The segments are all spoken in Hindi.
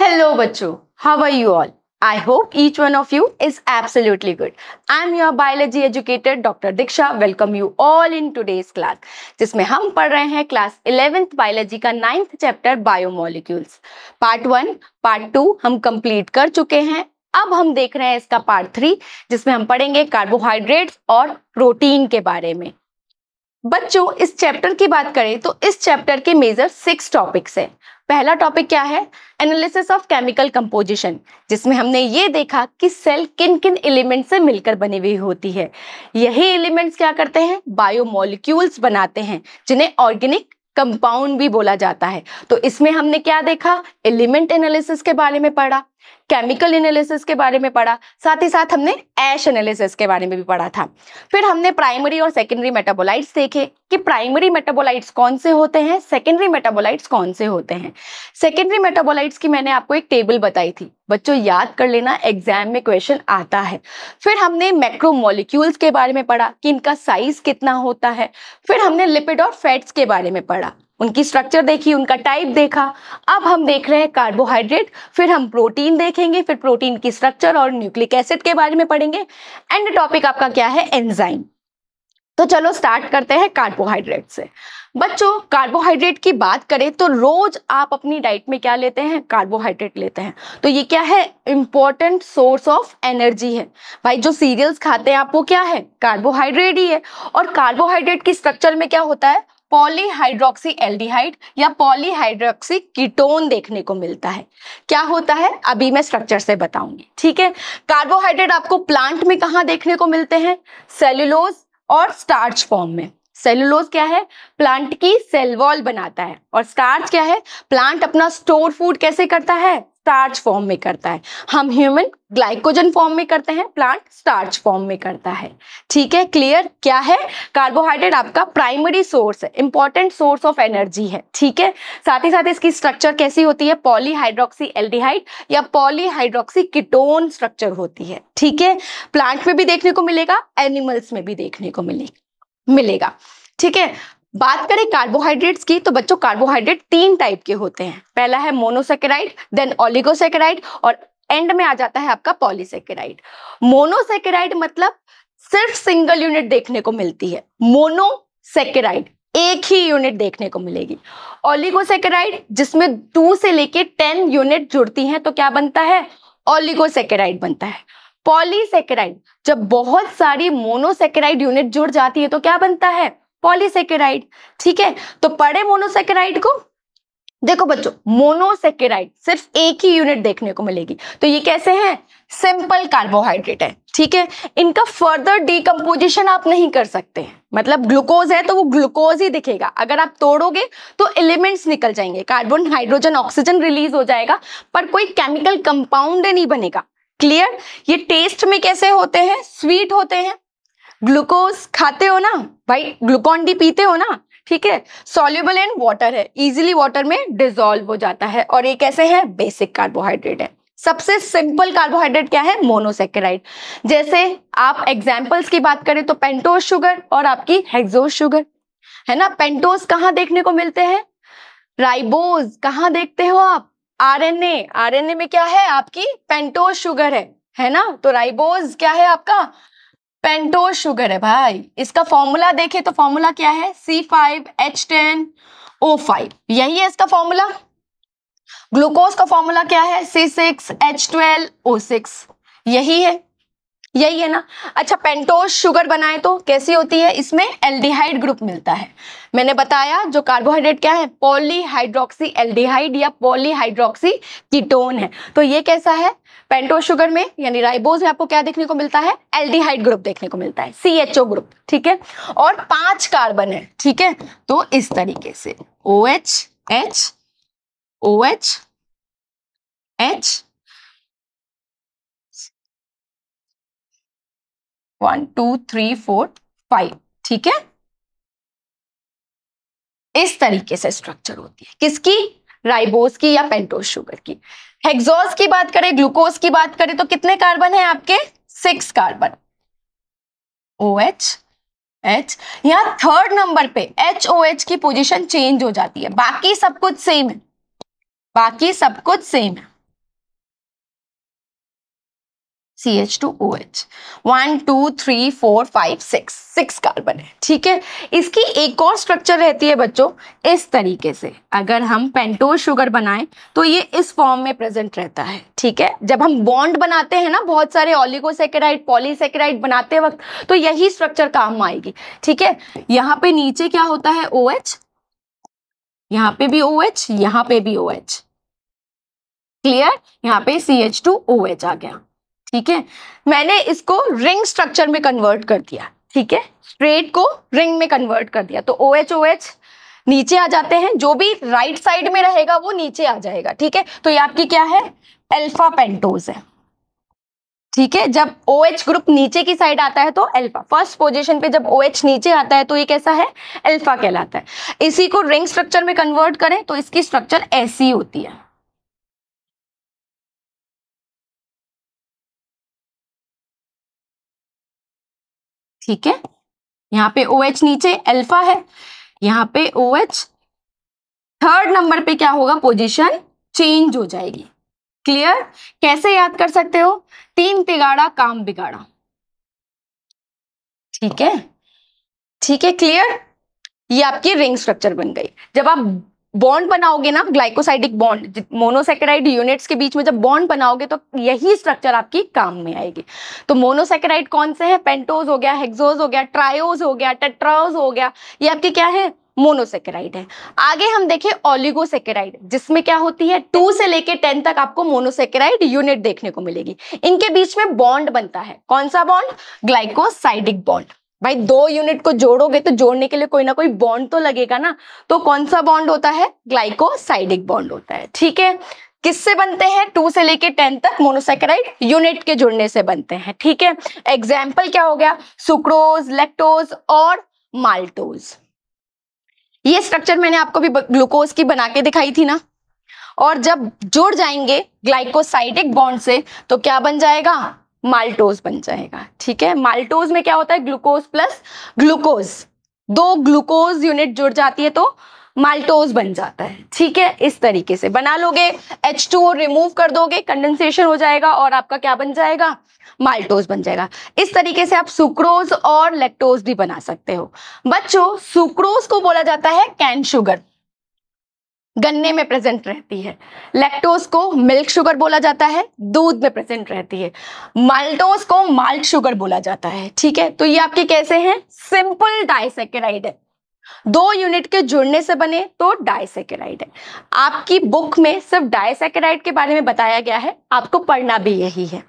Hello बच्चों, how are you all? I hope each one of you is absolutely good. I am your biology educator Dr. Diksha. Welcome you all in today's class, जिसमें हम पढ़ रहे हैं क्लास 11th बायोलॉजी का 9th chapter biomolecules. Part 1, part 2 हम कंप्लीट कर चुके हैं। अब हम देख रहे हैं इसका पार्ट 3, जिसमें हम पढ़ेंगे कार्बोहाइड्रेट्स और प्रोटीन के बारे में। बच्चों, इस चैप्टर की बात करें तो इस चैप्टर के मेजर 6 टॉपिक्स हैं। पहला टॉपिक क्या है? एनालिसिस ऑफ केमिकल कंपोजिशन, जिसमें हमने ये देखा कि सेल किन किन एलिमेंट से मिलकर बनी हुई होती है। यही एलिमेंट्स क्या करते हैं? बायोमोलिक्यूल्स बनाते हैं, जिन्हें ऑर्गेनिक कंपाउंड भी बोला जाता है। तो इसमें हमने क्या देखा? एलिमेंट एनालिसिस के बारे में पढ़ा, केमिकल एनालिसिस के बारे में पढ़ा, साथ ही साथ हमने ऐश एनालिसिस के बारे में भी पढ़ा था। फिर हमने प्राइमरी और सेकेंडरी मेटाबोलाइट्स देखे कि प्राइमरी मेटाबोलाइट्स कौन से होते हैं, सेकेंडरी मेटाबोलाइट्स कौन से होते हैं। सेकेंडरी मेटाबोलाइट्स की मैंने आपको एक टेबल बताई थी, बच्चों याद कर लेना, एग्जाम में क्वेश्चन आता है। फिर हमने मैक्रोमोलिक्यूल्स के बारे में पढ़ा कि इनका साइज कितना होता है। फिर हमने लिपिड और फैट्स के बारे में पढ़ा, उनकी स्ट्रक्चर देखी, उनका टाइप देखा। अब हम देख रहे हैं कार्बोहाइड्रेट, फिर हम प्रोटीन देखेंगे, फिर प्रोटीन की स्ट्रक्चर और न्यूक्लिक एसिड के बारे में पढ़ेंगे। एंड टॉपिक आपका क्या है? एंजाइम। तो चलो स्टार्ट करते हैं कार्बोहाइड्रेट से। बच्चों, कार्बोहाइड्रेट की बात करें तो रोज आप अपनी डाइट में क्या लेते हैं? कार्बोहाइड्रेट लेते हैं। तो ये क्या है? इंपॉर्टेंट सोर्स ऑफ एनर्जी है। भाई जो सीरियल्स खाते हैं आप, वो क्या है? कार्बोहाइड्रेट ही है। और कार्बोहाइड्रेट की स्ट्रक्चर में क्या होता है? पॉलीहाइड्रोक्सी एल्डिहाइड या पॉलीहाइड्रोक्सी कीटोन देखने को मिलता है। क्या होता है अभी मैं स्ट्रक्चर से बताऊंगी, ठीक है। कार्बोहाइड्रेट आपको प्लांट में कहाँ देखने को मिलते हैं? सेल्यूलोज और स्टार्च फॉर्म में। सेल्यूलोज क्या है? प्लांट की सेल वॉल बनाता है। और स्टार्च क्या है? प्लांट अपना स्टोर फूड कैसे करता है? स्टार्च फॉर्म में करता है। हम ह्यूमन ग्लाइकोजन फॉर्म में करते हैं, प्लांट स्टार्च फॉर्म में करता है। ठीक है, क्लियर? क्या है? कार्बोहाइड्रेट आपका प्राइमरी सोर्स है, इंपॉर्टेंट सोर्स ऑफ एनर्जी है। ठीक है, साथ ही साथ इसकी स्ट्रक्चर कैसी होती है? पॉलीहाइड्रोक्सी एल्डिहाइड या पॉलीहाइड्रोक्सी कीटोन स्ट्रक्चर होती है। ठीक है, प्लांट में भी देखने को मिलेगा, एनिमल्स में भी देखने को मिलेगा। ठीक है, बात करें कार्बोहाइड्रेट्स की तो बच्चों कार्बोहाइड्रेट 3 टाइप के होते हैं। पहला है मोनोसेकेराइड, देन ओलिगोसेकेराइड और एंड में आ जाता है आपका पॉलीसेकेराइड। मोनोसेकेराइड मतलब सिर्फ सिंगल यूनिट देखने को मिलती है। मोनोसेकेराइड एक ही यूनिट देखने को मिलेगी। ओलिगोसेकेराइड जिसमें 2 से लेके 10 यूनिट जुड़ती हैं तो क्या बनता है? ओलिगोसेकेराइड बनता है। पॉलीसेकेराइड जब बहुत सारी मोनोसेकेराइड यूनिट जुड़ जाती है तो क्या बनता है? पॉलीसेकेराइड। ठीक है, तो पढ़े मोनोसेकेराइड को। देखो बच्चों, मोनोसेकेराइड सिर्फ एक ही यूनिट देखने को मिलेगी, तो ये कैसे हैं? सिंपल कार्बोहाइड्रेट है। ठीक है, इनका फर्दर डीकंपोजिशन आप नहीं कर सकते, मतलब ग्लूकोज है तो वो ग्लूकोज ही दिखेगा। अगर आप तोड़ोगे तो एलिमेंट्स निकल जाएंगे, कार्बन, हाइड्रोजन, ऑक्सीजन रिलीज हो जाएगा, पर कोई केमिकल कंपाउंड नहीं बनेगा। क्लियर? ये टेस्ट में कैसे होते हैं? स्वीट होते हैं। ग्लूकोज खाते हो ना भाई, ग्लूकॉन डी पीते हो ना, ठीक है। सॉल्युबल इन वाटर है, इजीली वाटर में डिसॉल्व हो जाता है। और ये कैसे है? बेसिक कार्बोहाइड्रेट है। सबसे सिंपल कार्बोहाइड्रेट क्या है? मोनोसेकेराइड। जैसे आप एग्जाम्पल्स की बात करें तो पेंटोज शुगर और आपकी हेक्सोज शुगर है ना। पेंटोज कहाँ देखने को मिलते हैं? राइबोज कहाँ देखते हो आप? आरएनए। आरएनए में क्या है? आपकी पेंटोज शुगर है ना। तो राइबोज क्या है आपका? पेंटोज शुगर है भाई। इसका फॉर्मूला देखें तो फॉर्मूला क्या है? C5H10O5, यही है इसका फॉर्मूला। ग्लूकोज का फॉर्मूला क्या है? C6H12O6, यही है ना। अच्छा, पेंटोज शुगर बनाए तो कैसी होती है? इसमें एल्डिहाइड ग्रुप मिलता है। मैंने बताया जो कार्बोहाइड्रेट क्या है? पॉलीहाइड्रोक्सी एल्डिहाइड या पॉलीहाइड्रोक्सी कीटोन है। तो ये कैसा है? पेंटोज शुगर में यानी राइबोज में आपको क्या देखने को मिलता है? एल्डिहाइड ग्रुप देखने को मिलता है, CHO ग्रुप। ठीक है, और 5 कार्बन है। ठीक है, तो इस तरीके से OH, H, OH, H, 1 2 3 4 5। ठीक है, इस तरीके से स्ट्रक्चर होती है। किसकी? राइबोज की या पेंटोज शुगर की। हेक्सोज की बात करें, ग्लूकोज की बात करें तो कितने कार्बन है आपके? 6 कार्बन। OH, H, यहां 3rd नंबर पे HOH की पोजीशन चेंज हो जाती है, बाकी सब कुछ सेम है। CH2OH 1 2 3 4 5 6 कार्बन है, ठीक है। इसकी एक और स्ट्रक्चर रहती है बच्चों इस तरीके से, अगर हम पेंटोज शुगर बनाएं तो ये इस फॉर्म में प्रेजेंट रहता है, ठीक है। जब हम बॉन्ड बनाते हैं ना बहुत सारे ऑलिगोसैकेराइड पॉलीसैकेराइड बनाते वक्त, तो यही स्ट्रक्चर काम आएगी, ठीक है। यहाँ पे नीचे क्या होता है OH, यहाँ पे भी OH, यहाँ पे भी OH, क्लियर। यहाँ पे CH2OH आ गया, ठीक है। मैंने इसको रिंग स्ट्रक्चर में कन्वर्ट कर दिया, ठीक है, स्ट्रेट को रिंग में कन्वर्ट कर दिया, तो OH OH नीचे आ जाते हैं, जो भी राइट साइड में रहेगा वो नीचे आ जाएगा, ठीक है। तो ये आपकी क्या है, अल्फा पेंटोज है, ठीक है। जब OH ग्रुप नीचे की साइड आता है तो अल्फा, फर्स्ट पोजीशन पे जब OH नीचे आता है तो ये कैसा है, अल्फा कहलाता है। इसी को रिंग स्ट्रक्चर में कन्वर्ट करें तो इसकी स्ट्रक्चर ऐसी होती है, ठीक है। यहाँ पे OH नीचे अल्फा है, यहाँ पे OH थर्ड नंबर पे क्या होगा, पोजीशन चेंज हो जाएगी, क्लियर। कैसे याद कर सकते हो, 3 तिगाड़ा काम बिगाड़ा, ठीक है, ठीक है, क्लियर। ये आपकी रिंग स्ट्रक्चर बन गई। जब आप बॉन्ड बनाओगे ना, ग्लाइकोसाइडिक बॉन्ड मोनोसैकेराइड यूनिट्स के बीच में जब बॉन्ड बनाओगे तो यही स्ट्रक्चर आपकी काम में आएगी। तो मोनोसैकेराइड कौन से हैं, पेंटोज हो गया, हेक्सोज हो गया, ट्रायोज हो गया, टेट्राओज हो गया, ये आपके क्या है, मोनोसैकेराइड है। आगे हम देखें ओलिगोसैकेराइड, जिसमें क्या होती है 2 से लेके 10 तक आपको मोनोसैकेराइड यूनिट देखने को मिलेगी। इनके बीच में बॉन्ड बनता है, कौन सा बॉन्ड, ग्लाइकोसाइडिक बॉन्ड। भाई 2 यूनिट को जोड़ोगे तो जोड़ने के लिए कोई ना कोई बॉन्ड तो लगेगा ना, तो कौन सा बॉन्ड होता है, ग्लाइकोसाइडिक बॉन्ड होता है, ठीक है। किससे बनते हैं, 2 से लेके 10 तक मोनोसैकेराइड यूनिट के जुड़ने से बनते हैं, ठीक है। एग्जाम्पल क्या हो गया, सुक्रोज, लैक्टोज और माल्टोज। ये स्ट्रक्चर मैंने आपको भी ग्लूकोज की बना के दिखाई थी ना, और जब जुड़ जाएंगे ग्लाइकोसाइडिक बॉन्ड से तो क्या बन जाएगा, माल्टोज बन जाएगा, ठीक है। माल्टोज में क्या होता है, glucose plus glucose, 2 glucose unit जुड़ जाती है तो माल्टोज बन जाता है, ठीक है। इस तरीके से बना लोगे, H2O रिमूव कर दोगे, कंडेंसेशन हो जाएगा और आपका क्या बन जाएगा, माल्टोज बन जाएगा। इस तरीके से आप सुक्रोज और लैक्टोज भी बना सकते हो। बच्चों सुक्रोज को बोला जाता है कैन शुगर, गन्ने में प्रेजेंट रहती है। लैक्टोज को मिल्क शुगर बोला जाता है, दूध में प्रेजेंट रहती है। माल्टोज को माल्ट शुगर बोला जाता है, ठीक है। तो ये आपके कैसे हैं, सिंपल डाइसैकेराइड है, 2 यूनिट के जुड़ने से बने तो डाइसैकेराइड है। आपकी बुक में सिर्फ डाइसैकेराइड के बारे में बताया गया है, आपको पढ़ना भी यही है।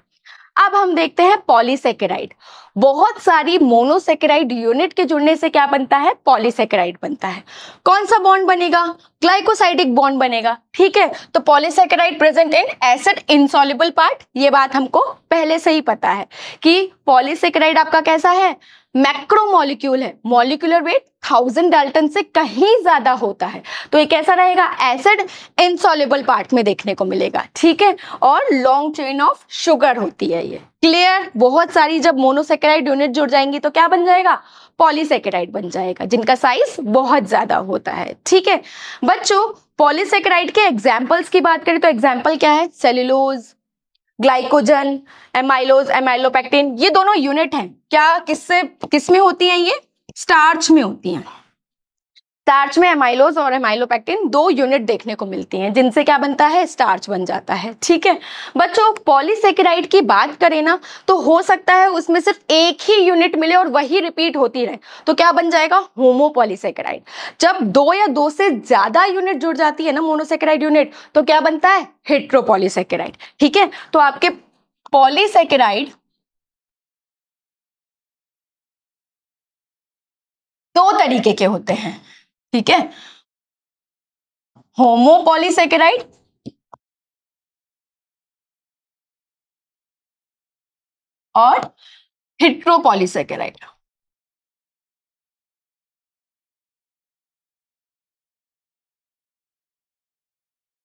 अब हम देखते हैं पॉलीसैकेराइड। बहुत सारी मोनोसैकेराइड यूनिट के जुड़ने से क्या बनता है, पॉलीसैकेराइड बनता है। कौन सा बॉन्ड बनेगा, ग्लाइकोसाइडिक बॉन्ड बनेगा, ठीक है। तो polysaccharide present in acid insoluble part, ये बात हमको पहले से ही पता है कि पॉलीसैकेराइड आपका कैसा है, मैक्रोमोलिक्यूल है, मॉलिक्यूलर वेट 1000 डाल्टन से कहीं ज्यादा होता है, तो ये कैसा रहेगा, एसिड इनसॉल्युबल पार्ट में देखने को मिलेगा, ठीक है। और लॉन्ग चेन ऑफ शुगर होती है ये, क्लियर। बहुत सारी जब मोनोसैकेराइड यूनिट जुड़ जाएंगी तो क्या बन जाएगा, पॉलीसैकेराइड बन जाएगा, जिनका साइज बहुत ज्यादा होता है, ठीक है। बच्चों पॉलीसैकेराइड के एग्जाम्पल्स की बात करें तो एग्जाम्पल क्या है, सेल्यूलोज, ग्लाइकोजन, एमाइलोज, एमाइलोपेक्टिन, ये दोनों यूनिट हैं, क्या किस में होती हैं, ये स्टार्च में होती हैं। स्टार्च में एमाइलोज और एमाइलोपेक्टिन 2 यूनिट देखने को मिलती हैं, जिनसे क्या बनता है, स्टार्च बन जाता है, ठीक है। बच्चों पॉलीसैकेराइड की बात करें ना तो हो सकता है उसमें सिर्फ एक ही यूनिट मिले और वही रिपीट होती रहे, तो क्या बन जाएगा, होमोपॉलीसैकेराइड। जब 2 या 2 से ज्यादा यूनिट जुड़ जाती है ना मोनोसैकेराइड यूनिट, तो क्या बनता है, हेट्रोपॉलीसैकेराइड, ठीक है। तो आपके पॉलीसैकेराइड 2 तरीके के होते हैं, ठीक है, होमोपॉलीसैकेराइड और हेट्रोपॉलीसैकेराइड,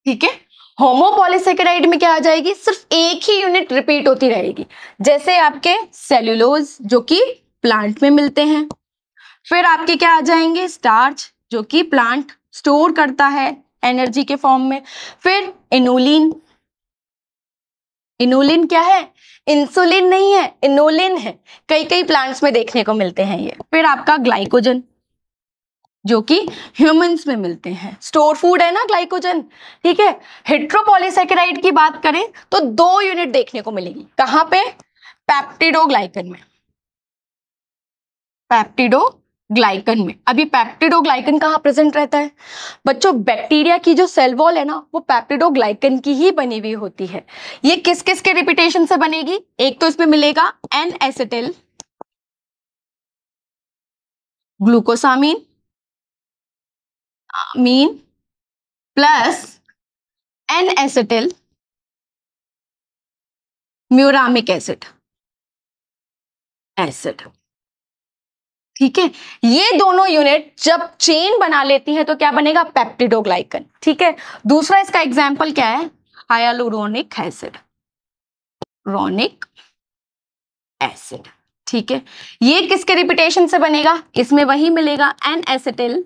ठीक है। होमोपॉलीसैकेराइड में क्या आ जाएगी, सिर्फ एक ही यूनिट रिपीट होती रहेगी, जैसे आपके सेल्यूलोज जो कि प्लांट में मिलते हैं, फिर आपके क्या आ जाएंगे, स्टार्च जो कि प्लांट स्टोर करता है एनर्जी के फॉर्म में, फिर इनुलिन, इनुलिन क्या है? इंसुलिन नहीं है, इनुलिन है। कई कई प्लांट्स में देखने को मिलते हैं ये। फिर आपका ग्लाइकोजन, जो कि ह्यूमंस में मिलते हैं, स्टोर फूड है ना ग्लाइकोजन, ठीक है। हेट्रोपॉलीसैकेराइड की बात करें तो 2 यूनिट देखने को मिलेगी। कहां पे? पेप्टिडोग्लाइकन में, पेप्टिडोग्लाइकन में। अभी पेप्टिडोग्लाइकन कहाँ प्रेजेंट रहता है बच्चों? बैक्टीरिया की जो सेल वॉल है ना, वो पेप्टिडोग्लाइकन की ही बनी हुई होती है। ये किस किस के रिपीटेशन से बनेगी? एक तो इसमें मिलेगा N acetyl glucosamine mean plus N acetyl muramic acid, ठीक है। ये दोनों यूनिट जब चेन बना लेती है तो क्या बनेगा? पेप्टिडोग्लाइकन, ठीक है। दूसरा इसका एग्जांपल क्या है? हाइलुरोनिक एसिड, रोनिक एसिड, ठीक है। ये किसके रिपीटेशन से बनेगा? इसमें वही मिलेगा N acetyl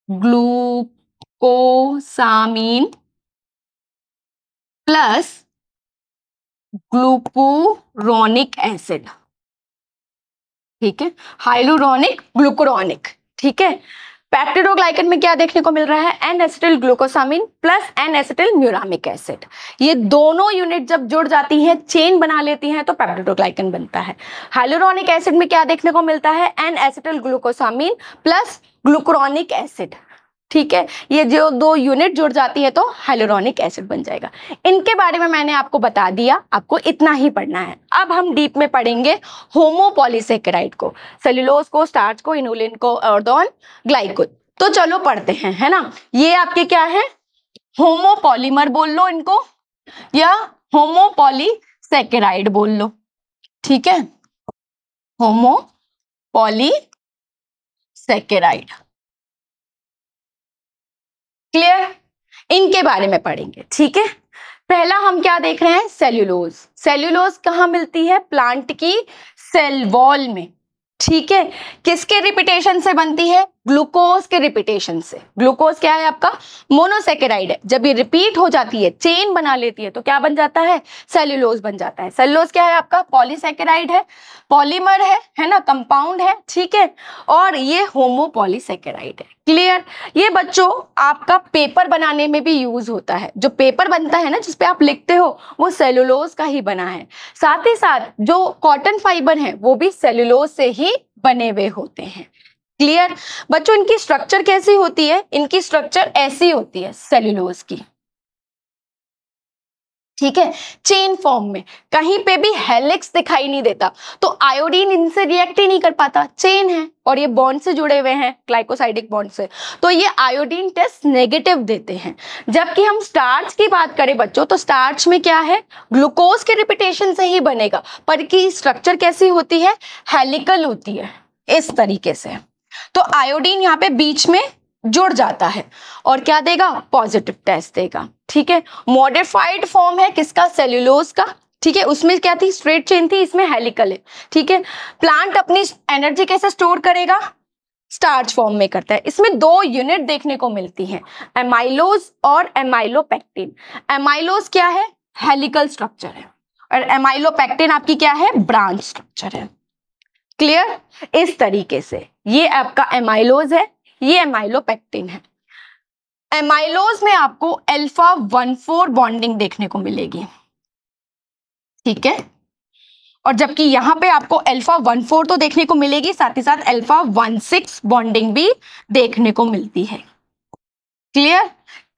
glucosamine plus glucuronic acid, ठीक है। हाइलुरोनिक ग्लूकुरोनिक, ठीक है। पेप्टिडोग्लाइकन में क्या देखने को मिल रहा है? N acetyl glucosamine plus N acetyl muramic acid. ये दोनों यूनिट जब जुड़ जाती हैं, चेन बना लेती हैं, तो पेप्टिडोग्लाइकन बनता है। हाइलुरोनिक एसिड में क्या देखने को मिलता है? N acetyl glucosamine plus glucuronic acid, ठीक है। ये जो 2 यूनिट जुड़ जाती है तो हाइलुरोनिक एसिड बन जाएगा। इनके बारे में मैंने आपको बता दिया, आपको इतना ही पढ़ना है। अब हम डीप में पढ़ेंगे होमोपॉलीसैकेराइड को, सेलुलोज को, स्टार्च को, इनुलिन को, ऑर्डोन, ग्लाइकोज। तो चलो पढ़ते हैं, है ना। ये आपके क्या है? होमोपॉलीमर बोल लो इनको, या होमोपॉलीसैकेराइड बोल लो, ठीक है। Homopolysaccharide, clear? इनके बारे में पढ़ेंगे, ठीक है। पहला हम क्या देख रहे हैं? सेल्यूलोज। सेल्यूलोज कहाँ मिलती है? प्लांट की सेल वॉल में, ठीक है। किसके रिपीटेशन से बनती है? ग्लूकोज के रिपीटेशन से। ग्लूकोज क्या है? आपका मोनोसैकेराइड है। जब ये रिपीट हो जाती है, चेन बना लेती है, तो क्या बन जाता है? सेल्यूलोज बन जाता है। सेल्यूलोज क्या है? आपका पॉलीसैकेराइड है, पॉलीमर है ना, कंपाउंड है, ठीक है। और ये होमोपॉलीसैकेराइड है, क्लियर? ये बच्चों आपका पेपर बनाने में भी यूज होता है। जो पेपर बनता है ना, जिसपे आप लिखते हो, वो सेल्यूलोज का ही बना है। साथ ही साथ जो कॉटन फाइबर है, वो भी सेल्यूलोज से ही बने हुए होते हैं, क्लियर? बच्चों इनकी स्ट्रक्चर कैसी होती है? इनकी स्ट्रक्चर ऐसी होती है सेल्यूलोज की, ठीक है, चेन फॉर्म में। कहीं पे भी हेलिक्स दिखाई नहीं देता, तो आयोडीन इनसे रिएक्ट ही नहीं कर पाता, चेन है और ये बॉन्ड से जुड़े हुए हैं, ग्लाइकोसाइडिक बॉन्ड से, तो ये आयोडीन टेस्ट नेगेटिव देते हैं। जबकि हम स्टार्च की बात करें बच्चों, तो स्टार्च में क्या है? ग्लूकोज के रिपीटेशन से ही बनेगा, पर की स्ट्रक्चर कैसी होती है? हेलिकल होती है, इस तरीके से। तो आयोडीन यहाँ पे बीच में जुड़ जाता है और क्या देगा? पॉजिटिव टेस्ट देगा, ठीक है। मॉडिफाइड फॉर्म है किसका? सेल्यूलोज का, ठीक है। उसमें क्या थी? स्ट्रेट चेन थी, इसमें हेलिकल है, ठीक है। प्लांट अपनी एनर्जी कैसे स्टोर करेगा? स्टार्च फॉर्म में करता है। इसमें 2 यूनिट देखने को मिलती हैं, एमाइलोज और एमाइलोपेक्टिन। एमाइलोज क्या है? हेलिकल स्ट्रक्चर है, और एमाइलोपेक्टिन आपकी क्या है? ब्रांच स्ट्रक्चर है, क्लियर? इस तरीके से ये आपका एमाइलोज है, ये एमाइलोपेक्टिन है। एमाइलोज में आपको अल्फा 1,4 बॉन्डिंग देखने को मिलेगी, ठीक है। और जबकि यहां पे आपको अल्फा 1,4 तो देखने को मिलेगी, साथ ही साथ अल्फा 1,6 बॉन्डिंग भी देखने को मिलती है, क्लियर?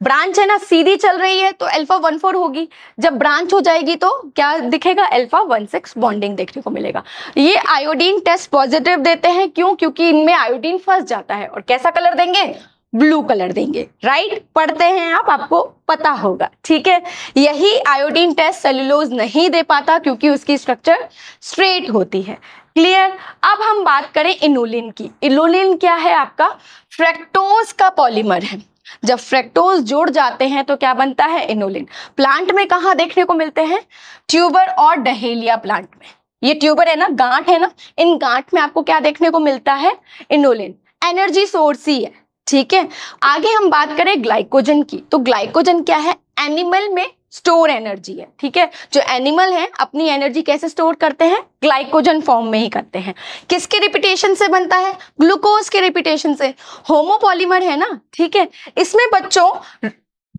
ब्रांच है ना, सीधी चल रही है तो अल्फा 1,4 होगी, जब ब्रांच हो जाएगी तो क्या दिखेगा? अल्फा 1,6 बॉन्डिंग देखने को मिलेगा। ये आयोडीन टेस्ट पॉजिटिव देते हैं, क्यों? क्योंकि इनमें आयोडीन फंस जाता है। और कैसा कलर देंगे? ब्लू कलर देंगे, राइट? पढ़ते हैं आप, आपको पता होगा, ठीक है। यही आयोडीन टेस्ट सेल्यूलोज नहीं दे पाता, क्योंकि उसकी स्ट्रक्चर स्ट्रेट होती है, क्लियर? अब हम बात करें इनुलिन की। इनुलिन क्या है? आपका फ्रक्टोज का पॉलीमर है। जब फ्रक्टोज जुड़ जाते हैं तो क्या बनता है? इनुलिन। प्लांट में कहाँ देखने को मिलते हैं? ट्यूबर और डहेलिया प्लांट में। ये ट्यूबर है ना, गांठ है ना, इन गांठ में आपको क्या देखने को मिलता है? इनुलिन। एनर्जी सोर्स ही है, ठीक है। आगे हम बात करें ग्लाइकोजन की, तो ग्लाइकोजन क्या है? एनिमल में स्टोर एनर्जी है, ठीक है। जो एनिमल है अपनी एनर्जी कैसे स्टोर करते हैं, ग्लाइकोजन फॉर्म में ही करते हैं। किसके रिपीटेशन से बनता है, ग्लूकोज के रिपीटेशन से। होमोपॉलीमर है ना, ठीक है। इसमें बच्चों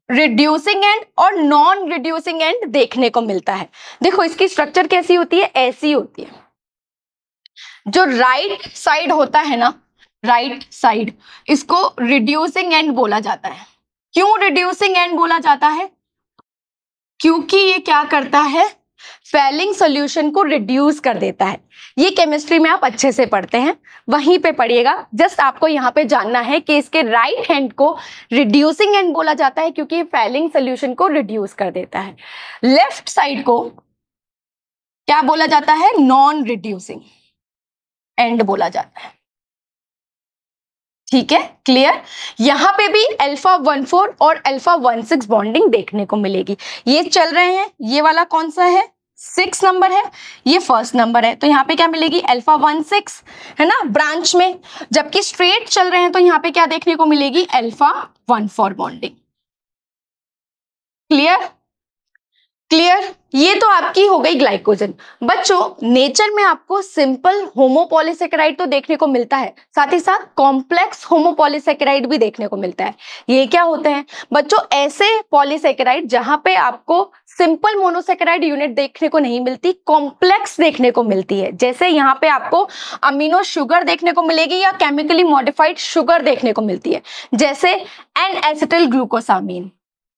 रिड्यूसिंग एंड और नॉन रिड्यूसिंग एंड देखने को मिलता है। देखो इसकी स्ट्रक्चर कैसी होती है, ऐसी होती है। जो राइट साइड होता है ना, राइट साइड, इसको रिड्यूसिंग एंड बोला जाता है। क्यों रिड्यूसिंग एंड बोला जाता है, क्योंकि ये क्या करता है, फैलिंग सॉल्यूशन को रिड्यूस कर देता है। ये केमिस्ट्री में आप अच्छे से पढ़ते हैं, वहीं पे पढ़िएगा। जस्ट आपको यहाँ पे जानना है कि इसके राइट हैंड को रिड्यूसिंग एंड बोला जाता है क्योंकि फैलिंग सॉल्यूशन को रिड्यूस कर देता है। लेफ्ट साइड को क्या बोला जाता है, नॉन रिड्यूसिंग एंड बोला जाता है, ठीक है, क्लियर। यहां पे भी अल्फा 14 और अल्फा 16 बॉन्डिंग देखने को मिलेगी। ये चल रहे हैं, ये वाला कौन सा है, 6 नंबर है, ये फर्स्ट नंबर है, तो यहाँ पे क्या मिलेगी, अल्फा 16 है ना ब्रांच में। जबकि स्ट्रेट चल रहे हैं तो यहाँ पे क्या देखने को मिलेगी, अल्फा 14 बॉन्डिंग। Clear, clear. ये तो आपकी हो गई ग्लाइकोजन। बच्चों नेचर में आपको सिंपल होमोपॉलीसेकेराइड तो देखने को मिलता है, साथ ही साथ कॉम्प्लेक्स होमोपॉलीसेकेराइड भी देखने को मिलता है। ये क्या होते हैं बच्चों, ऐसे पॉलीसेकेराइड जहां पे आपको सिंपल मोनोसेकेराइड यूनिट देखने को नहीं मिलती, कॉम्प्लेक्स देखने को मिलती है। जैसे यहाँ पे आपको अमीनो शुगर देखने को मिलेगी या केमिकली मॉडिफाइड शुगर देखने को मिलती है, जैसे एन एसिटिल ग्लूकोसामीन।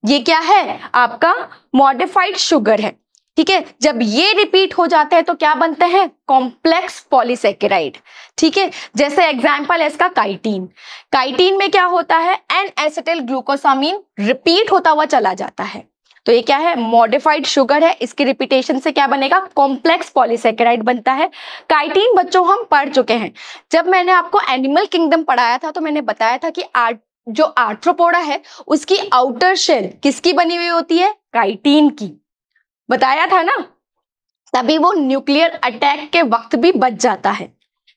ये क्या है, आपका मॉडिफाइड शुगर है, ठीक है। जब ये रिपीट हो जाते हैं तो क्या बनते हैं, कॉम्प्लेक्स पॉलीसेकेराइड, ठीक है। जैसे एग्जांपल है इसका काइटीन। काइटीन में क्या होता है, एन एसिटिल ग्लूकोसामीन रिपीट होता हुआ चला जाता है, तो ये क्या है, मॉडिफाइड शुगर है। इसकी रिपीटेशन से क्या बनेगा, कॉम्प्लेक्स पॉलीसेकेराइड बनता है। काइटीन बच्चों हम पढ़ चुके हैं, जब मैंने आपको एनिमल किंगडम पढ़ाया था तो मैंने बताया था कि जो आर्थ्रोपोडा है उसकी आउटर शेल किसकी बनी हुई होती है, काइटीन की, बताया था ना। तभी वो न्यूक्लियर अटैक के वक्त भी बच जाता है,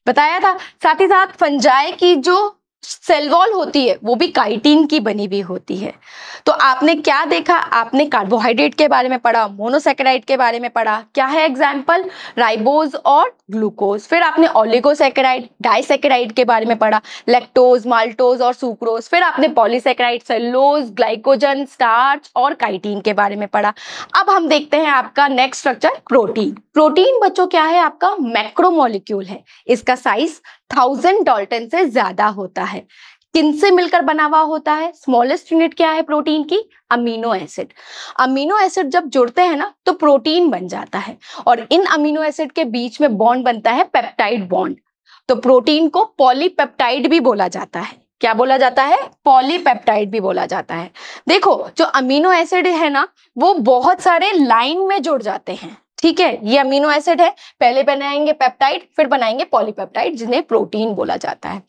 बताया था। साथ ही साथ फंजाई की जो सेल वॉल होती है वो भी काइटीन की बनी हुई होती है। तो आपने क्या देखा, आपने कार्बोहाइड्रेट के बारे में पढ़ा, मोनोसेकेराइड के बारे में पढ़ा, क्या है एग्जाम्पल, राइबोज और ग्लूकोज। फिर आपने ओलिगोसेकेराइड, डाइसेकेराइड के बारे में पढ़ा, लैक्टोज, माल्टोज और सुक्रोज। फिर आपने पॉलीसेकेराइड, सेलुलोज, ग्लाइकोजन, स्टार्च और काइटीन के बारे में पढ़ा। अब हम देखते हैं आपका नेक्स्ट स्ट्रक्चर, प्रोटीन। प्रोटीन बच्चों क्या है, आपका मैक्रोमोलिक्यूल है। इसका साइज 1000 डाल्टन से ज्यादा होता है। किनसे मिलकर बना हुआ होता है, स्मॉलेस्ट यूनिट क्या है प्रोटीन की, अमीनो एसिड। अमीनो एसिड जब जुड़ते हैं ना तो प्रोटीन बन जाता है, और इन अमीनो एसिड के बीच में बॉन्ड बनता है पेप्टाइड बॉन्ड। तो प्रोटीन को पॉलीपेप्टाइड भी बोला जाता है। क्या बोला जाता है, पॉलीपेप्टाइड भी बोला जाता है। देखो जो अमीनो एसिड है ना वो बहुत सारे लाइन में जुड़ जाते हैं, ठीक है। ये अमीनो एसिड है, पहले बनाएंगे पेप्टाइड फिर बनाएंगे पॉलीपेप्टाइड, जिन्हें प्रोटीन बोला जाता है।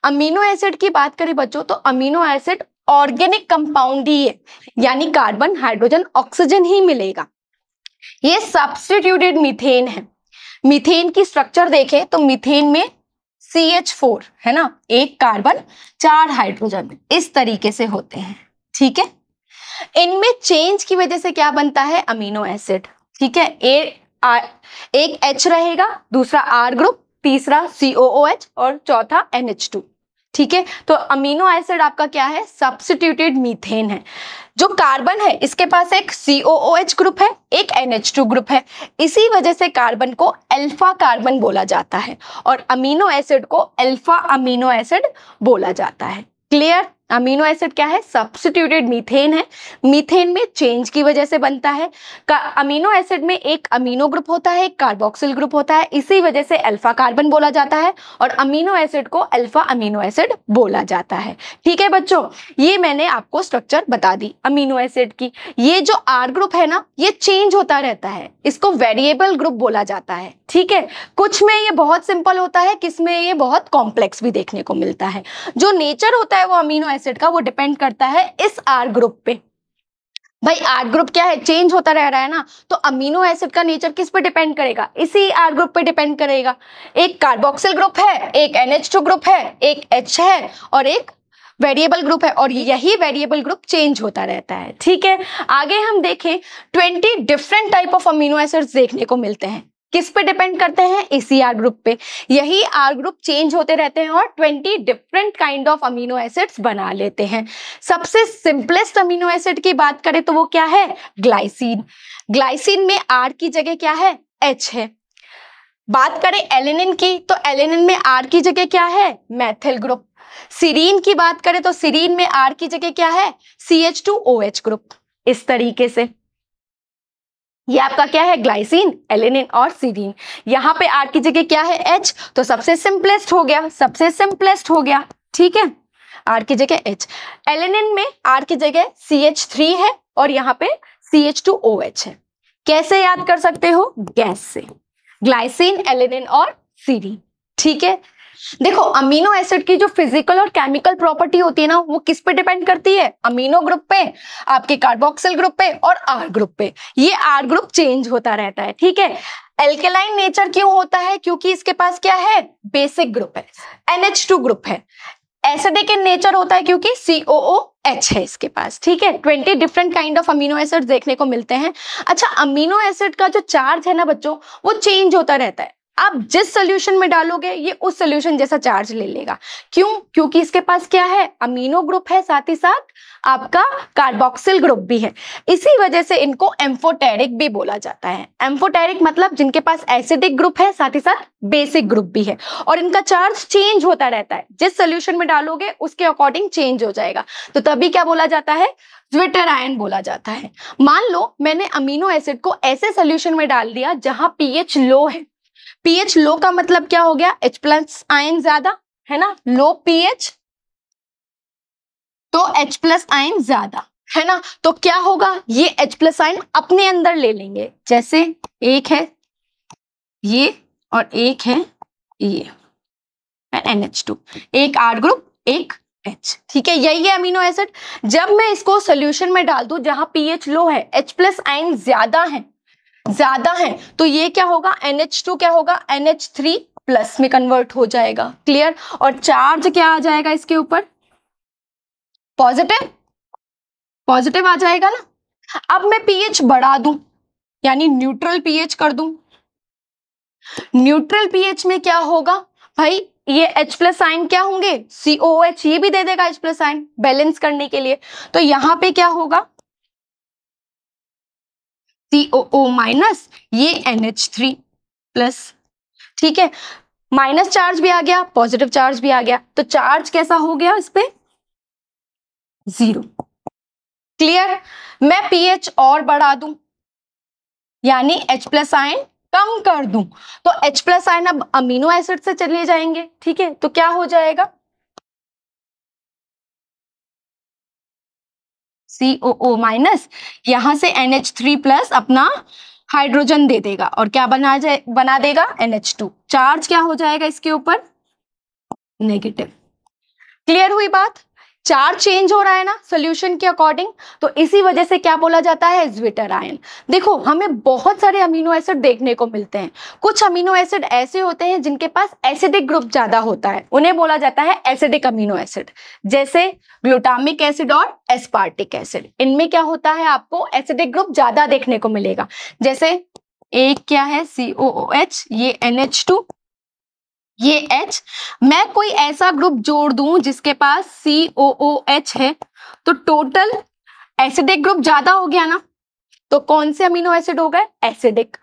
अमीनो एसिड की बात करें बच्चों तो अमीनो एसिड ऑर्गेनिक कंपाउंड ही है, यानी कार्बन, हाइड्रोजन, ऑक्सीजन ही मिलेगा। ये सब्स्टिट्यूटेड मीथेन है। मीथेन की स्ट्रक्चर देखें तो मीथेन में CH4 है ना, एक कार्बन 4 हाइड्रोजन, इस तरीके से होते हैं, ठीक है। इनमें चेंज की वजह से क्या बनता है, अमीनो एसिड, ठीक है। एक H रहेगा, दूसरा R ग्रुप, तीसरा COOH और चौथा NH2, ठीक है। तो अमीनो एसिड आपका क्या है, सब्स्टिट्यूटेड मीथेन है। जो कार्बन है इसके पास एक COOH ग्रुप है, एक NH2 ग्रुप है, इसी वजह से कार्बन को अल्फा कार्बन बोला जाता है और अमीनो एसिड को अल्फा अमीनो एसिड बोला जाता है। क्लियर। अमीनो एसिड क्या है, सब्स्टिट्यूटेड मीथेन है। मीथेन में चेंज की वजह से बनता है। अमीनो एसिड में एक अमीनो ग्रुप होता है, एक कार्बोक्सिल ग्रुप होता है, इसी वजह से अल्फा कार्बन बोला जाता है और अमीनो एसिड को अल्फा अमीनो एसिड बोला जाता है, ठीक है बच्चों। ये मैंने आपको स्ट्रक्चर बता दी अमीनो एसिड की। ये जो R ग्रुप है ना ये चेंज होता रहता है, इसको वेरिएबल ग्रुप बोला जाता है, ठीक है। कुछ में ये बहुत सिंपल होता है, किस में ये बहुत कॉम्प्लेक्स भी देखने को मिलता है। जो नेचर होता है वो अमीनो एसिड का वो डिपेंड करता है इस R ग्रुप पे। भाई R ग्रुप क्या है, चेंज होता रह रहा है ना, तो अमीनो एसिड का नेचर किस पे डिपेंड करेगा, इसी R ग्रुप पे डिपेंड करेगा। एक कार्बोक्सिल ग्रुप है, एक NH2 ग्रुप है, एक H है और एक वेरिएबल ग्रुप है और यही वेरिएबल ग्रुप चेंज होता रहता है। ठीक है, आगे हम देखें 20 different type of amino acids देखने को मिलते हैं। किस पे डिपेंड करते हैं? इसी आर ग्रुप पे। यही आर ग्रुप चेंज होते रहते हैं और 20 different kind of amino acids बना लेते हैं। सबसे सिंपलेस्ट अमीनो एसिड की बात करें तो वो क्या है? ग्लाइसिन। ग्लाइसिन में आर की जगह क्या है? एच है। बात करें एलेनिन की तो एलेनिन में आर की जगह क्या है? मैथिल ग्रुप। सीरीन की बात करें तो सीरीन में आर की जगह क्या है? CH2OH group. इस तरीके से ये आपका क्या है? ग्लाइसिन, एलेनिन और सीरीन। यहाँ पे आर की जगह क्या है? एच। तो सबसे सिंपलेस्ट हो गया, सबसे सिंपलेस्ट हो गया। ठीक है, आर की जगह एच। एलेनिन में आर की जगह CH3 है और यहाँ पे CH2OH है। कैसे याद कर सकते हो? गैस से। ग्लाइसिन, एलेनिन और सीरीन। ठीक है, देखो अमीनो एसिड की जो फिजिकल और केमिकल प्रॉपर्टी होती है ना, वो किस पे डिपेंड करती है? अमीनो ग्रुप पे, आपके कार्बोक्सिल ग्रुप पे और आर ग्रुप पे। ये आर ग्रुप चेंज होता रहता है। ठीक है, एल्केलाइन नेचर क्यों होता है? क्योंकि इसके पास क्या है? बेसिक ग्रुप है, NH2 ग्रुप है। एसिडिक इन नेचर होता है क्योंकि COOH है इसके पास। ठीक है, 20 different kind of amino acid देखने को मिलते हैं। अच्छा, अमीनो एसिड का जो चार्ज है ना बच्चों, वो चेंज होता रहता है। आप जिस सोल्यूशन में डालोगे ये उस सोल्यूशन जैसा चार्ज ले लेगा। क्यों? क्योंकि इसके पास क्या है? अमीनो ग्रुप है, साथ ही साथ आपका कार्बोक्सिल ग्रुप भी है। इसी वजह से इनको एम्फोटेरिक भी बोला जाता है। एम्फोटेरिक मतलब जिनके पास एसिडिक ग्रुप है, साथ ही साथ बेसिक ग्रुप भी है, और इनका चार्ज चेंज होता रहता है। जिस सोल्यूशन में डालोगे उसके अकॉर्डिंग चेंज हो जाएगा, तो तभी क्या बोला जाता है? ज्विटर-आयन बोला जाता है। मान लो मैंने अमीनो एसिड को ऐसे सोल्यूशन में डाल दिया जहां pH लो है। pH लो का मतलब क्या हो गया? H+ आयन ज्यादा है ना, लो pH तो H+ आयन ज्यादा है ना, तो क्या होगा? ये H+ आयन अपने अंदर ले लेंगे। जैसे एक है ये और एक है ये, NH2, एक R ग्रुप एक H। ठीक है, यही है अमीनो एसिड। जब मैं इसको सोल्यूशन में डाल दूं जहां pH लो है, H+ आयन ज्यादा है, तो ये क्या होगा? NH2 क्या होगा? NH3+ में कन्वर्ट हो जाएगा। क्लियर? और चार्ज क्या आ जाएगा इसके ऊपर? पॉजिटिव आ जाएगा ना। अब मैं pH बढ़ा दूं, यानी न्यूट्रल pH कर दूं। न्यूट्रल pH में क्या होगा भाई? ये H+ आयन क्या होंगे? COOH, ये भी दे देगा H+ आयन बैलेंस करने के लिए। तो यहां पे क्या होगा? COO-, ये NH3+। ठीक है, माइनस चार्ज भी आ गया, पॉजिटिव चार्ज भी आ गया, तो चार्ज कैसा हो गया इस पे? 0। क्लियर? मैं pH और बढ़ा दूं, यानी H+ आयन कम कर दूं, तो H+ आयन अब अमीनो एसिड से चले जाएंगे। ठीक है, तो क्या हो जाएगा? COO-, यहां से NH3+ अपना हाइड्रोजन दे देगा और क्या बना देगा? NH2। चार्ज क्या हो जाएगा इसके ऊपर? नेगेटिव। क्लियर हुई बात? चार्ज चेंज हो रहा है ना सोल्यूशन के अकॉर्डिंग, तो इसी वजह से क्या बोला जाता है? ज्विटर-आयन। देखो हमें बहुत सारे अमीनो एसिड देखने को मिलते हैं। कुछ अमीनो एसिड ऐसे होते हैं जिनके पास एसिडिक ग्रुप ज्यादा होता है, उन्हें बोला जाता है एसिडिक अमीनो एसिड, जैसे ग्लूटामिक एसिड और एस्पार्टिक एसिड। इनमें क्या होता है? आपको एसिडिक ग्रुप ज्यादा देखने को मिलेगा। जैसे एक क्या है? COOH, ये NH2, ये H। मैं कोई ऐसा ग्रुप जोड़ दूं जिसके पास COOH है, तो टोटल एसिडिक ग्रुप ज्यादा हो गया ना, तो कौन से अमीनो एसिड हो गए? एसिडिक।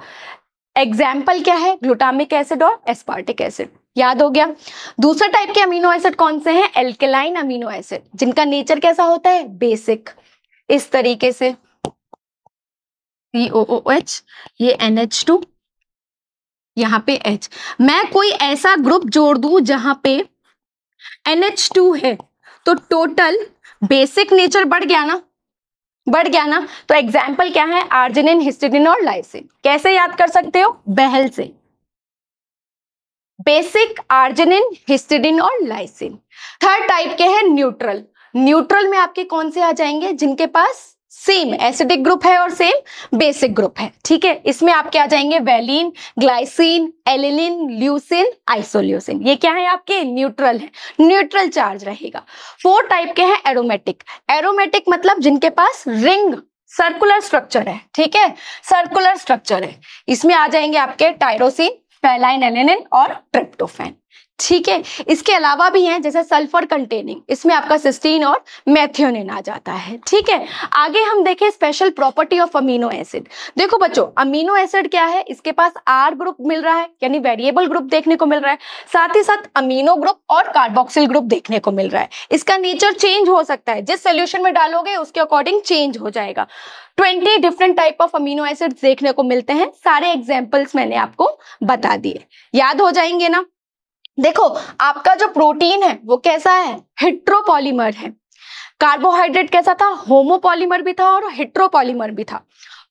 एग्जाम्पल क्या है? ग्लूटामिक एसिड और एस्पार्टिक एसिड। याद हो गया? दूसरे टाइप के अमीनो एसिड कौन से हैं? एल्केलाइन अमीनो एसिड, जिनका नेचर कैसा होता है? बेसिक। इस तरीके से COOH, ये NH2, यहाँ पे H। मैं कोई ऐसा ग्रुप जोड़ दूं जहां पे NH2 है, तो टोटल बेसिक नेचर बढ़ गया ना। तो एग्जाम्पल क्या है? आर्जिनिन, हिस्टिडीन और लाइसिन। कैसे याद कर सकते हो? बहल से। बेसिक, आर्जिनिन, हिस्टिडीन और लाइसिन। थर्ड टाइप के हैं न्यूट्रल। न्यूट्रल में आपके कौन से आ जाएंगे? जिनके पास सेम एसिडिक ग्रुप है और सेम बेसिक ग्रुप है, ठीक है। इसमें आपके आ जाएंगे valine, glycine, alanine, leucine, isoleucine. ये क्या है आपके? न्यूट्रल है, न्यूट्रल चार्ज रहेगा। 4 टाइप के हैं एरोमेटिक। एरोमेटिक मतलब जिनके पास रिंग सर्कुलर स्ट्रक्चर है, ठीक है, सर्कुलर स्ट्रक्चर है। इसमें आ जाएंगे आपके टायरोसिन, फेलाइन एलेनिन और ट्रिप्टोफैन, ठीक है। इसके अलावा भी हैं जैसे सल्फर कंटेनिंग, इसमें आपका सिस्टीन और मेथियोनिन आ जाता है, ठीक है। आगे हम देखें special property of amino acid. देखो बच्चों, अमीनो एसिड क्या है? इसके पास आर ग्रुप मिल रहा है, यानी वेरिएबल ग्रुप देखने को मिल रहा है, साथ ही साथ अमीनो ग्रुप और कार्बोक्सिल ग्रुप देखने को मिल रहा है। इसका नेचर चेंज हो सकता है, जिस सोल्यूशन में डालोगे उसके अकॉर्डिंग चेंज हो जाएगा। 20 different type of amino acid देखने को मिलते हैं। सारे एग्जाम्पल्स मैंने आपको बता दिए, याद हो जाएंगे ना। देखो, आपका जो प्रोटीन है वो कैसा है? हेट्रोपॉलीमर है। कार्बोहाइड्रेट कैसा था? होमोपॉलीमर भी था और हेट्रोपॉलीमर भी था।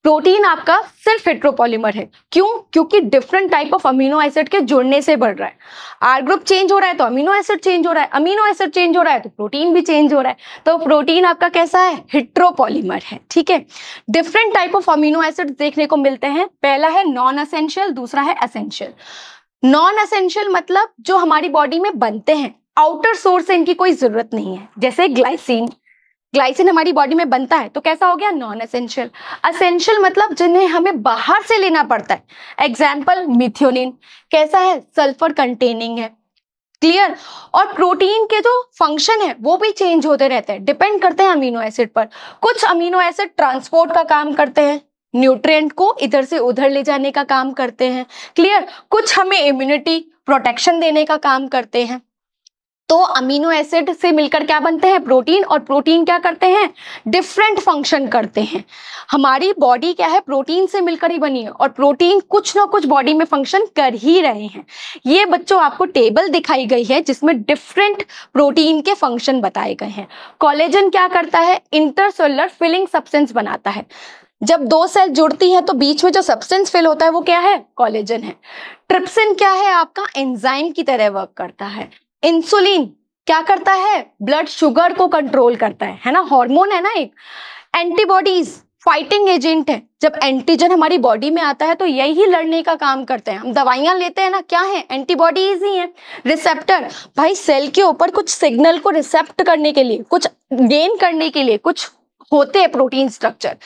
प्रोटीन आपका सिर्फ हेट्रोपॉलीमर है। क्यों? क्योंकि different type of amino acid के जुड़ने से बढ़ रहा है। आर ग्रुप चेंज हो रहा है तो अमीनो एसिड चेंज हो रहा है, अमीनो एसिड चेंज हो रहा है तो प्रोटीन भी चेंज हो रहा है। तो प्रोटीन आपका कैसा है? हेट्रोपॉलीमर है, ठीक है। Different type of amino acid देखने को मिलते हैं। पहला है नॉन एसेंशियल, दूसरा है एसेंशियल। नॉन एसेंशियल मतलब जो हमारी बॉडी में बनते हैं, आउटर सोर्स से इनकी कोई जरूरत नहीं है। जैसे ग्लाइसिन, ग्लाइसिन हमारी बॉडी में बनता है तो कैसा हो गया? Non essential. एसेंशियल मतलब जिन्हें हमें बाहर से लेना पड़ता है। एग्जाम्पल मिथियोनिन कैसा है? सल्फर कंटेनिंग है, क्लियर। और प्रोटीन के जो फंक्शन है वो भी चेंज होते रहते हैं, डिपेंड करते हैं अमीनो एसिड पर। कुछ अमीनो एसिड ट्रांसपोर्ट का काम करते हैं, न्यूट्रिएंट को इधर से उधर ले जाने का काम करते हैं, क्लियर। कुछ हमें इम्यूनिटी प्रोटेक्शन देने का काम करते हैं। तो अमीनो एसिड से मिलकर क्या बनते हैं? प्रोटीन। और प्रोटीन क्या करते हैं? डिफरेंट फंक्शन करते हैं। हमारी बॉडी क्या है? प्रोटीन से मिलकर ही बनी है और प्रोटीन कुछ ना कुछ बॉडी में फंक्शन कर ही रहे हैं। ये बच्चों आपको टेबल दिखाई गई है जिसमें डिफरेंट प्रोटीन के फंक्शन बताए गए हैं। कोलेजन क्या करता है? इंटरसेलुलर फिलिंग सब्सटेंस बनाता है। जब 2 सेल जुड़ती है तो बीच में जो सब्सटेंस फिल होता है वो क्या है? कोलेजन है। ट्रिप्सिन क्या है? आपका एंजाइम की तरह वर्क करता है। इंसुलिन क्या करता है? ब्लड शुगर को कंट्रोल करता है ना, हार्मोन है ना एक। एंटीबॉडीज फाइटिंग एजेंट है। जब एंटीजन हमारी बॉडी में आता है तो यही लड़ने का काम करते हैं। हम दवाइयां लेते हैं ना, क्या है? एंटीबॉडीज ही है। रिसेप्टर, भाई सेल के ऊपर कुछ सिग्नल को रिसेप्ट करने के लिए, कुछ गेन करने के लिए कुछ होते हैं प्रोटीन स्ट्रक्चर,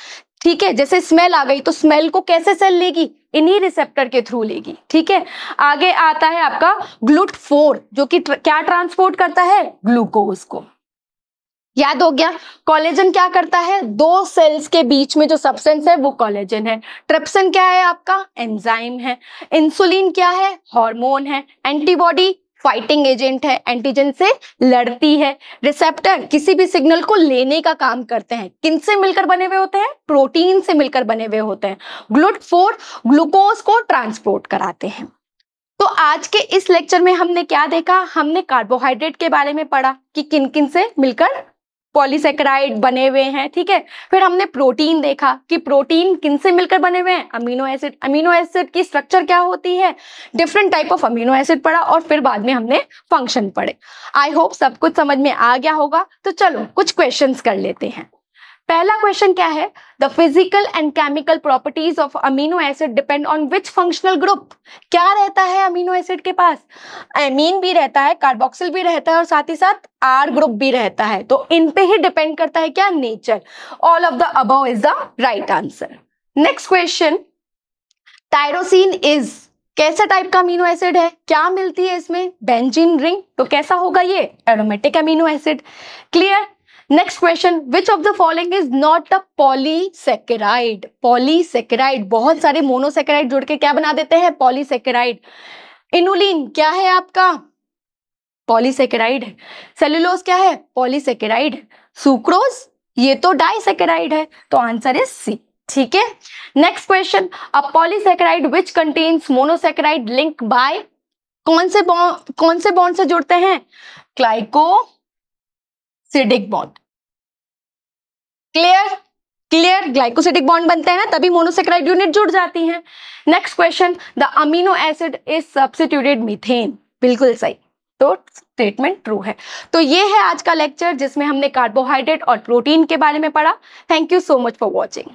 ठीक है। जैसे स्मेल आ गई तो स्मेल को कैसे सेल लेगी? इन्हीं रिसेप्टर के थ्रू लेगी, ठीक है। आगे आता है आपका GLUT4 जो कि क्या ट्रांसपोर्ट करता है? ग्लूकोज को। याद हो गया। कोलेजन क्या करता है? 2 सेल्स के बीच में जो सब्सटेंस है वो कोलेजन है। ट्रिप्सिन क्या है? आपका एंजाइम है। इंसुलिन क्या है? हार्मोन है। एंटीबॉडी फाइटिंग एजेंट है, एंटीजन से लड़ती है। रिसेप्टर किसी भी सिग्नल को लेने का काम करते हैं। किनसे मिलकर बने हुए होते हैं? प्रोटीन से मिलकर बने हुए होते हैं। GLUT4 ग्लूकोज को ट्रांसपोर्ट कराते हैं। तो आज के इस लेक्चर में हमने क्या देखा? हमने कार्बोहाइड्रेट के बारे में पढ़ा कि किन किन से मिलकर पॉलीसेकेराइड बने हुए हैं, ठीक है। फिर हमने प्रोटीन देखा कि प्रोटीन किनसे मिलकर बने हुए हैं? Amino acid. अमीनो एसिड की स्ट्रक्चर क्या होती है? Different type of amino acid पढ़ा और फिर बाद में हमने फंक्शन पढ़े। आई होप सब कुछ समझ में आ गया होगा। तो चलो कुछ क्वेश्चंस कर लेते हैं। पहला क्वेश्चन क्या है? The physical and chemical properties of amino acid depend on which functional group. क्या रहता है अमीनो एसिड के पास? एमीन भी रहता है, कार्बोक्सिल भी रहता है और साथ ही साथ आर ग्रुप भी रहता है। तो इन पे ही डिपेंड करता है क्या? Nature. All of the above is the right answer. Next question, tyrosine is कैसा टाइप का अमीनो एसिड है? क्या मिलती है इसमें? Benzene ring. तो कैसा होगा ये? Aromatic amino acid, clear. Next question, which of the following is not a polysaccharide? Polysaccharide बहुत सारे मोनोसेकेराइड जुड़ के क्या बना देते हैं? पॉलीसेकेराइड। इनुलिन क्या है आपका? पॉलीसेकेराइड है। सेलुलोज क्या है? पॉलीसेकेराइड है। सुक्रोज ये तो डाइसेकेराइड है। तो आंसर इज सी, ठीक है। Next question, a polysaccharide which contains monosaccharide link by कौन से बॉन्ड से जुड़ते हैं? Glycosidic bond, clear. Clear, glycosidic bond बनते हैं ना तभी मोनोसेकेराइड यूनिट जुड़ जाती हैं। Next question, the amino acid is substituted methane. बिल्कुल सही। तो स्टेटमेंट ट्रू है। तो ये है आज का लेक्चर जिसमें हमने कार्बोहाइड्रेट और प्रोटीन के बारे में पढ़ा। Thank you so much for watching.